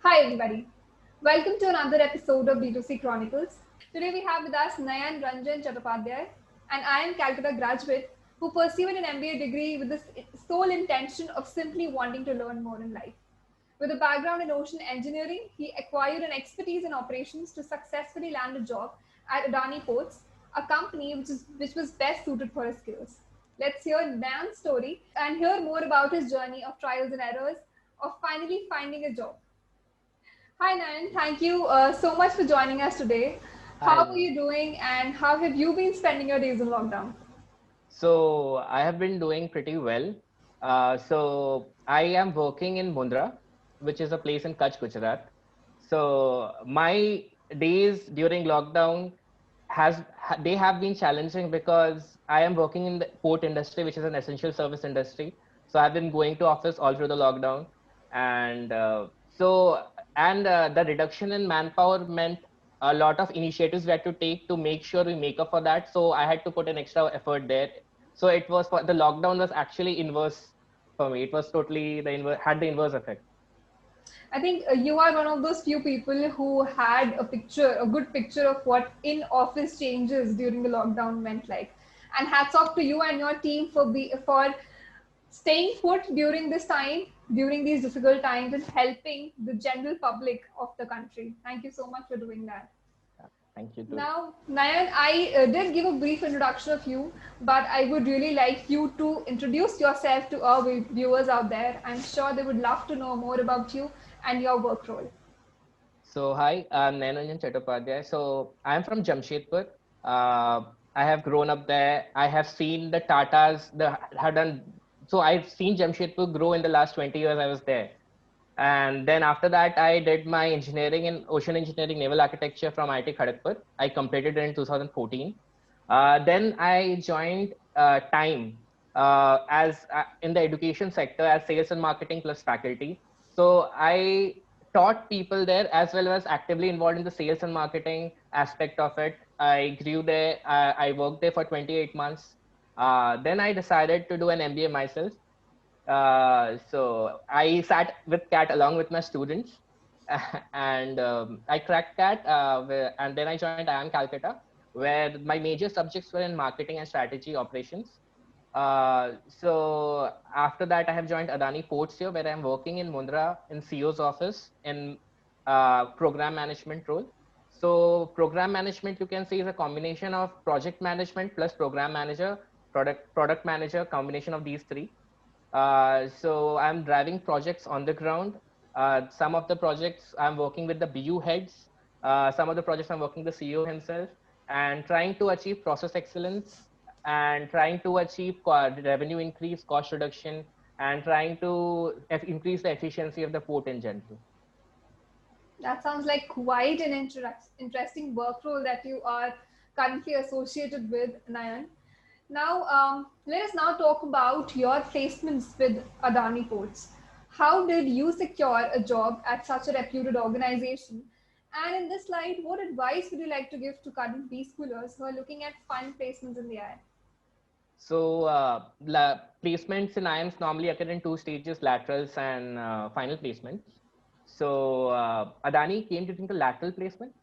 Hi everybody, welcome to another episode of B2C Chronicles. Today we have with us Nayan Ranjan Chattopadhyay, and I am Calcutta graduate who pursued an MBA degree with the sole intention of simply wanting to learn more in life. With a background in ocean engineering, he acquired an expertise in operations to successfully land a job at Adani Ports, a company which was best suited for his skills. Let's hear Nayan's story and hear more about his journey of trials and errors of finally finding a job. Hi, Nan. Thank you so much for joining us today. How are Hi. you doing and how have you been spending your days in lockdown? So I have been doing pretty well. So I am working in Mundra, which is a place in Kutch, Gujarat. So my days during lockdown they have been challenging because I am working in the port industry, which is an essential service industry. So I've been going to office all through the lockdown, and the reduction in manpower meant a lot of initiatives we had to take to make sure we make up for that. So I had to put an extra effort there. So it was the lockdown was actually inverse for me. It was totally had the inverse effect. I think you are one of those few people who had a good picture of what in office changes during the lockdown meant like. And hats off to you and your team for staying put during this time, during these difficult times, and helping the general public of the country. Thank you so much for doing that. Thank you too. Now, Nayan, I did give a brief introduction of you, but I would really like you to introduce yourself to our viewers out there. I'm sure they would love to know more about you and your work role. So hi, I'm Nayananjan Chattopadhyay. So I'm from Jamshedpur. Uh, I have grown up there. I have seen the Tatas. The have done. So I've seen Jamshedpur grow in the last 20 years. I was there, and then after that, I did my engineering in ocean engineering, naval architecture from IIT Kharagpur. I completed it in 2014. Then I joined Time as in the education sector as sales and marketing plus faculty. So I taught people there as well as actively involved in the sales and marketing aspect of it. I grew there. I worked there for 28 months. Then I decided to do an MBA myself. So I sat with CAT along with my students, and I cracked CAT, and then I joined IIM Calcutta, where my major subjects were in marketing and strategy operations. So after that, I have joined Adani Ports here, where I'm working in Mundra in CEO's office in program management role. So program management, you can say, is a combination of project management plus program manager, product manager, combination of these three. So I'm driving projects on the ground. Some of the projects I'm working with the BU heads. Some of the projects I'm working with the CEO himself, and trying to achieve process excellence and trying to achieve revenue increase, cost reduction, and trying to increase the efficiency of the port in general. That sounds like quite an interesting work role that you are currently associated with, Nayan. Now, let us now talk about your placements with Adani Ports. How did you secure a job at such a reputed organization? And in this light, what advice would you like to give to current B schoolers who are looking at fund placements in the air? So placements in IIMs normally occur in two stages: laterals and final placements. So Adani came during the lateral placement.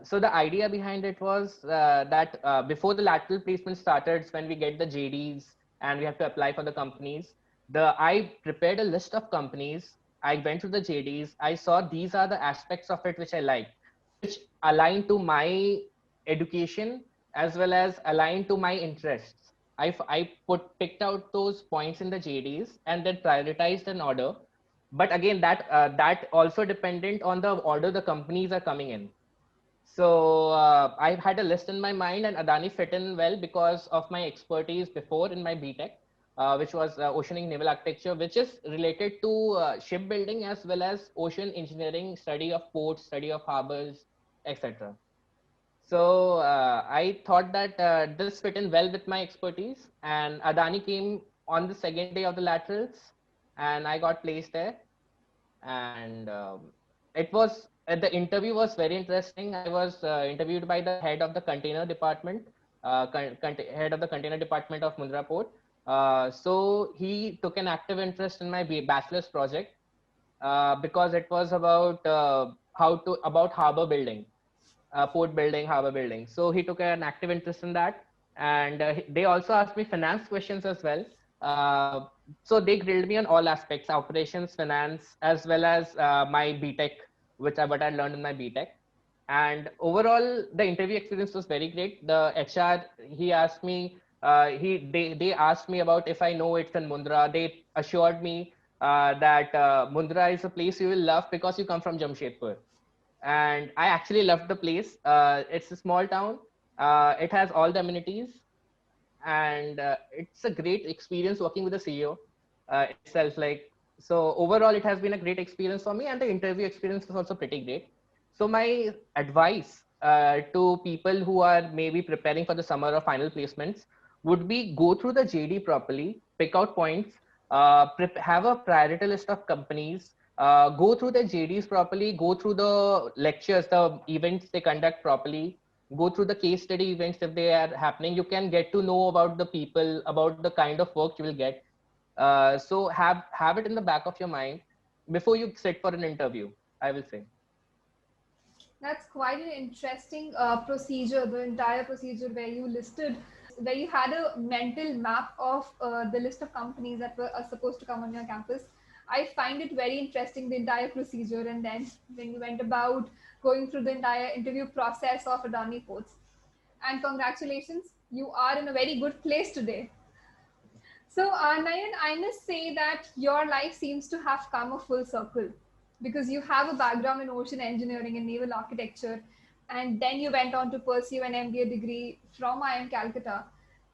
So the idea behind it was that before the lateral placement started, when we get the JDs and we have to apply for the companies, I prepared a list of companies. I went through the JDs. I saw these are the aspects of it which I like, which align to my education as well as align to my interests. I picked out those points in the JDs and then prioritized an order. But again, that also dependent on the order the companies are coming in. So I had a list in my mind, and Adani fit in well because of my expertise before in my BTech, which was oceanic naval architecture, which is related to shipbuilding as well as ocean engineering, study of ports, study of harbors, etc. So I thought that this fit in well with my expertise, and Adani came on the second day of the laterals, and I got placed there. And it was the interview was very interesting. I was interviewed by the head of the container department, head of the container department of Mundra Port. So he took an active interest in my bachelor's project, because it was about about harbor building, port building, harbor building. So he took an active interest in that, and they also asked me finance questions as well. Uh, so they grilled me on all aspects: operations, finance, as well as my BTech, what I learned in my BTech. And overall, the interview experience was very great. The HR, he asked me, they asked me about if I know it's in Mundra. They assured me that Mundra is a place you will love because you come from Jamshedpur, and I actually loved the place. It's a small town. It has all the amenities, and it's a great experience working with the CEO itself. Like, so overall, it has been a great experience for me, and the interview experience was also pretty great. So my advice to people who are maybe preparing for the summer or final placements would be go through the JD properly, pick out points, have a priority list of companies, go through the JDs properly, go through the lectures, the events they conduct properly, go through the case study events if they are happening. You can get to know about the people, about the kind of work you will get. So have it in the back of your mind before you sit for an interview, I will say. That's quite an interesting procedure, the entire procedure where you had a mental map of the list of companies that were supposed to come on your campus. I find it very interesting, the entire procedure, and then when you went about going through the entire interview process of Adani Ports. And congratulations, you are in a very good place today. So, Nayan, I must say that your life seems to have come a full circle because you have a background in ocean engineering and naval architecture, and then you went on to pursue an MBA degree from IIM Calcutta.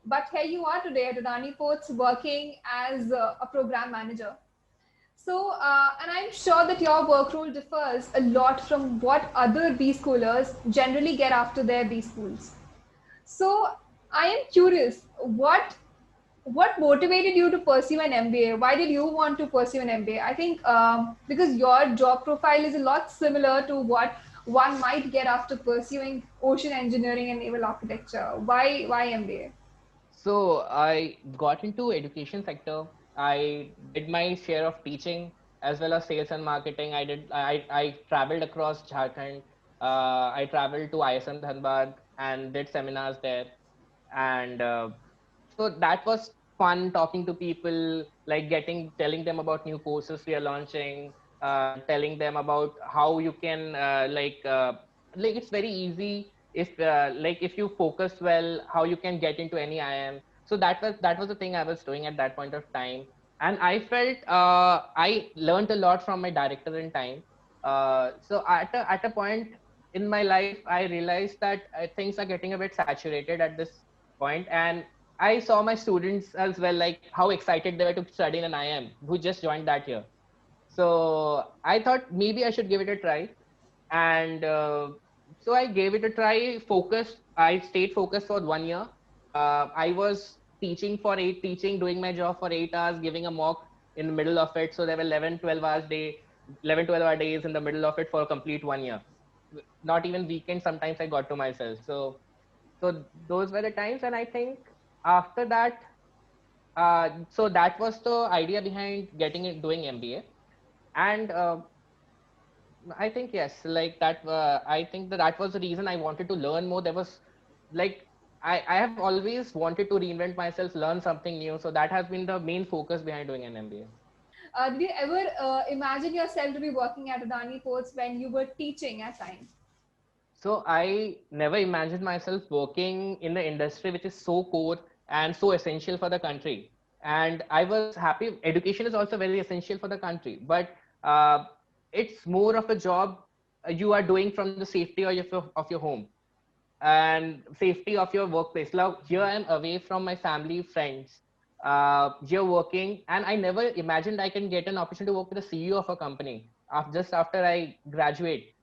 But here you are today at Adani Ports working as a program manager. So, and I'm sure that your work role differs a lot from what other B schoolers generally get after their B schools. So, I am curious, what motivated you to pursue an MBA? Why did you want to pursue an MBA? I think because your job profile is a lot similar to what one might get after pursuing ocean engineering and naval architecture. Why MBA? So I got into education sector. I did my share of teaching as well as sales and marketing. I traveled across Jharkhand. I traveled to ISM Dhanbad and did seminars there. And so that was fun, talking to people, like telling them about new courses we are launching, telling them about how you can like it's very easy if if you focus well, how you can get into any IIM. So that was the thing I was doing at that point of time, and I felt I learned a lot from my director in time. So at a point in my life, I realized that things are getting a bit saturated at this point, and I saw my students as well, like how excited they were to study in an IIM who just joined that year. So I thought maybe I should give it a try, and so I gave it a try. Focused, I stayed focused for 1 year. I was teaching, doing my job for 8 hours, giving a mock in the middle of it. So there were 11, 12 hours day, 11, 12 hour days in the middle of it for a complete 1 year. Not even weekends. Sometimes I got to myself. So those were the times, and I think after that, so that was the idea behind doing MBA. And I think yes, like that. I think that was the reason I wanted to learn more. There was like I have always wanted to reinvent myself, learn something new. So that has been the main focus behind doing an MBA. Did you ever imagine yourself to be working at Adani Ports when you were teaching at times? So I never imagined myself working in the industry which is so core and so essential for the country. And I was happy. Education is also very essential for the country, but uh, it's more of a job you are doing from the safety of your home and safety of your workplace. Now here I am away from my family, friends. Here working, and I never imagined I can get an opportunity to work with the CEO of a company just after I graduate.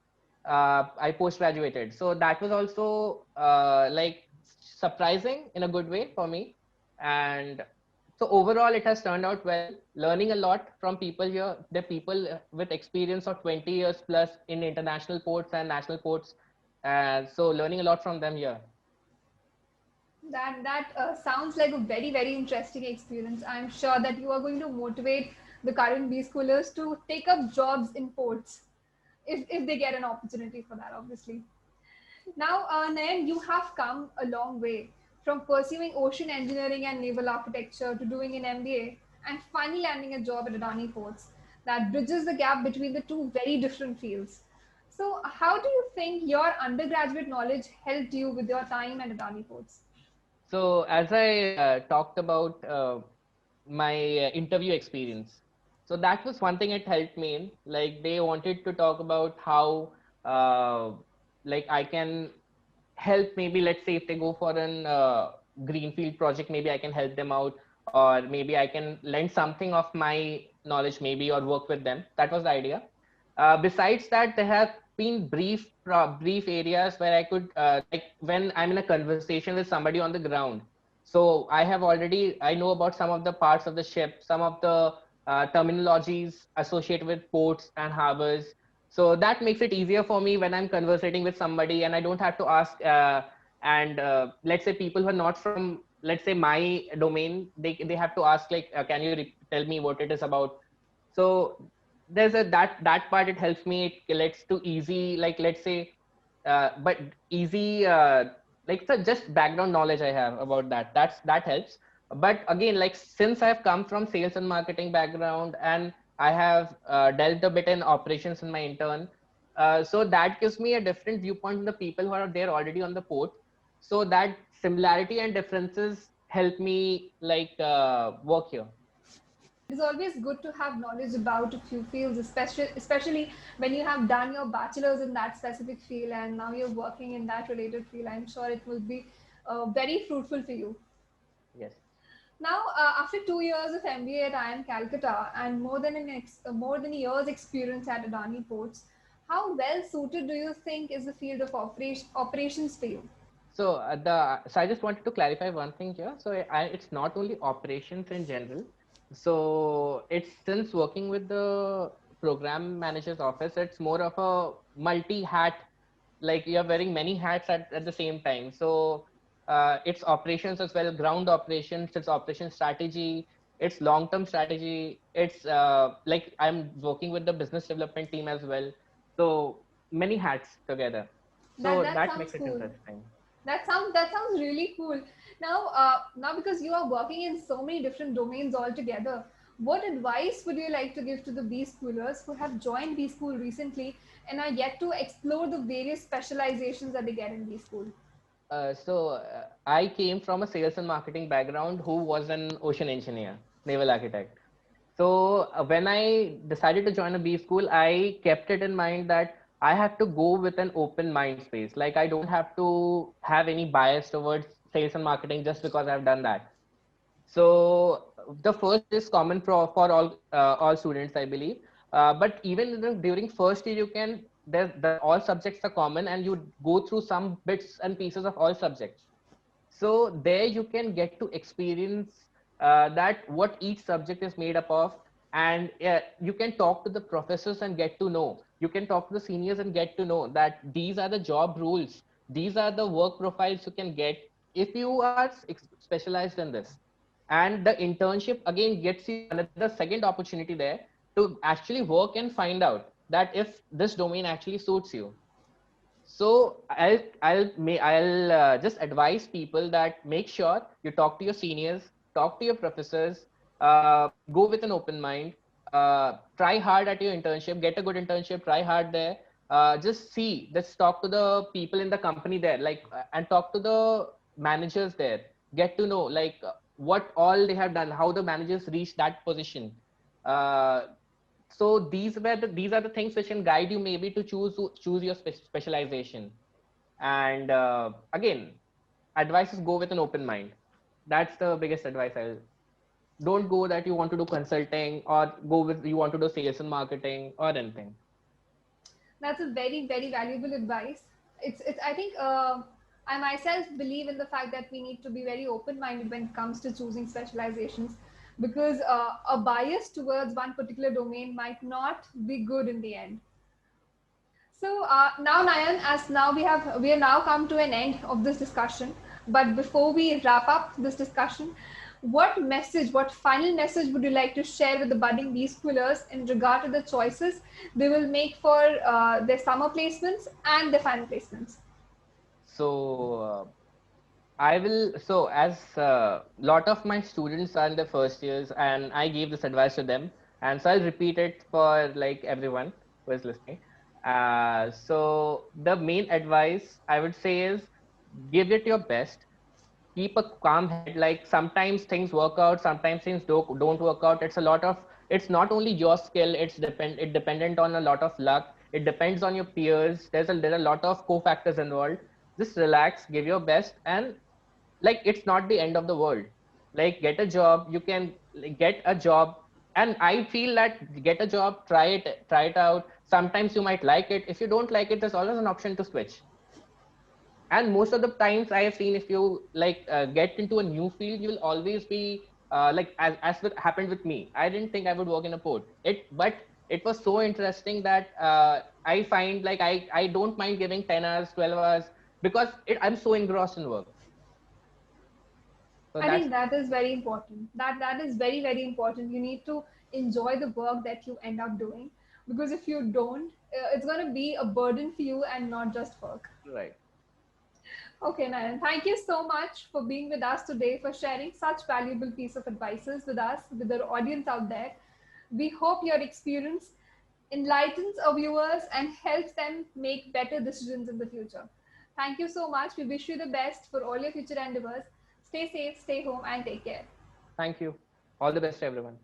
I post graduated, so that was also like surprising in a good way for me. And so overall, it has turned out well. Learning a lot from people here. The people with experience of 20 years plus in international ports and national ports, so learning a lot from them here. That sounds like a very interesting experience. I'm sure that you are going to motivate the current B schoolers to take up jobs in ports if they get an opportunity for that, obviously. Now, Nayan, you have come a long way from pursuing ocean engineering and naval architecture to doing an MBA and finally landing a job at Adani Ports that bridges the gap between the two very different fields. So, how do you think your undergraduate knowledge helped you with your time at Adani Ports? So as I talked about my interview experience, so that was one thing it helped me in. Like they wanted to talk about how like I can help, maybe let's say if they go for an greenfield project, maybe I can help them out, or maybe I can lend something of my knowledge maybe, or work with them. That was the idea. Besides that, there have been brief areas where I could like when I'm in a conversation with somebody on the ground. So I know about some of the parts of the ship, some of the terminologies associated with ports and harbors. So that makes it easier for me when I'm conversating with somebody, and I don't have to ask. And let's say people who are not from, let's say, my domain, they have to ask like, can you tell me what it is about? So there's a that part, it helps me. It lets to easy, like let's say but easy like the just background knowledge I have about that helps. But again, like since I've come from sales and marketing background, and I have delved a bit in operations in my intern, so that gives me a different viewpoint from the people who are there already on the port. So that similarity and differences help me like work here. It is always good to have knowledge about a few fields, especially when you have done your bachelor's in that specific field and now you're working in that related field. I'm sure it will be very fruitful for you. Yes. Now, after 2 years of MBA at IIM Calcutta and more than a year's experience at Adani Ports, how well suited do you think is the field of operations for you? So I just wanted to clarify one thing here. So it's not only operations in general. So it's, since working with the program manager's office, it's more of a multi-hat, like you're wearing many hats at the same time. So it's operations as well, ground operations, it's operation strategy, it's long-term strategy. It's like I'm working with the business development team as well. So many hats together. So That that makes sounds it cool. interesting. That sounds really cool. Now because you are working in so many different domains altogether, what advice would you like to give to the B schoolers who have joined B school recently and are yet to explore the various specializations that they get in B school? I came from a sales and marketing background who was an ocean engineer, naval architect. So when I decided to join a B school, I kept it in mind that I have to go with an open mind space. Like I don't have to have any bias towards sales and marketing just because I've done that. So the first is common for all students, I believe. But even during first year, you can, the all subjects are common, and you go through some bits and pieces of all subjects. So there you can get to experience that what each subject is made up of, and you can talk to the professors and get to know. You can talk to the seniors and get to know that these are the job rules. These are the work profiles you can get if you are specialized in this. And the internship again gets you another second opportunity there to actually work and find out that if this domain actually suits you. So I'll just advise people that make sure you talk to your seniors, talk to your professors, go with an open mind, try hard at your internship, get a good internship, try hard there. Just talk to the people in the company there, like, and talk to the managers there. Get to know like what all they have done, how the managers reached that position. Uh, so these are the things which can guide you maybe to choose your specialization. And again, advice is go with an open mind. That's the biggest advice. I'll Don't go that you want to do consulting, or go with you want to do sales and marketing or anything. That's a very, very valuable advice. It's. I think I myself believe in the fact that we need to be very open-minded when it comes to choosing specializations, because a bias towards one particular domain might not be good in the end. So now, Nayan, as now we have now come to an end of this discussion. But before we wrap up this discussion, what message, what final message would you like to share with the budding B-schoolers in regard to the choices they will make for their summer placements and their final placements? So I will. So as lot of my students are in the first years, and I gave this advice to them, and so I'll repeat it for like everyone who is listening. So the main advice I would say is give it your best. Keep a calm head. Like sometimes things work out, sometimes things don't work out. It's a lot of. It's not only your skill. It dependent on a lot of luck. It depends on your peers. There are a lot of co-factors involved. Just relax, give your best, and like it's not the end of the world. Like get a job, you can like, get a job, and I feel that get a job, try it out. Sometimes you might like it. If you don't like it, there's always an option to switch. And most of the times I have seen, if you like get into a new field, you will always be like as what happened with me. I didn't think I would work in a port, but it was so interesting that I find like I don't mind giving 10 hours, 12 hours, because I'm so engrossed in work. So I that's think that is very important. That is very, very important. You need to enjoy the work that you end up doing, because if you don't, it's going to be a burden for you and not just work. right. Okay, Nayan, thank you so much for being with us today, for sharing such valuable piece of advices with us, with our audience out there. We hope your experience enlightens our viewers and helps them make better decisions in the future. Thank you so much. We wish you the best for all your future endeavors. Stay safe, stay home, and take care. Thank you. All the best, everyone.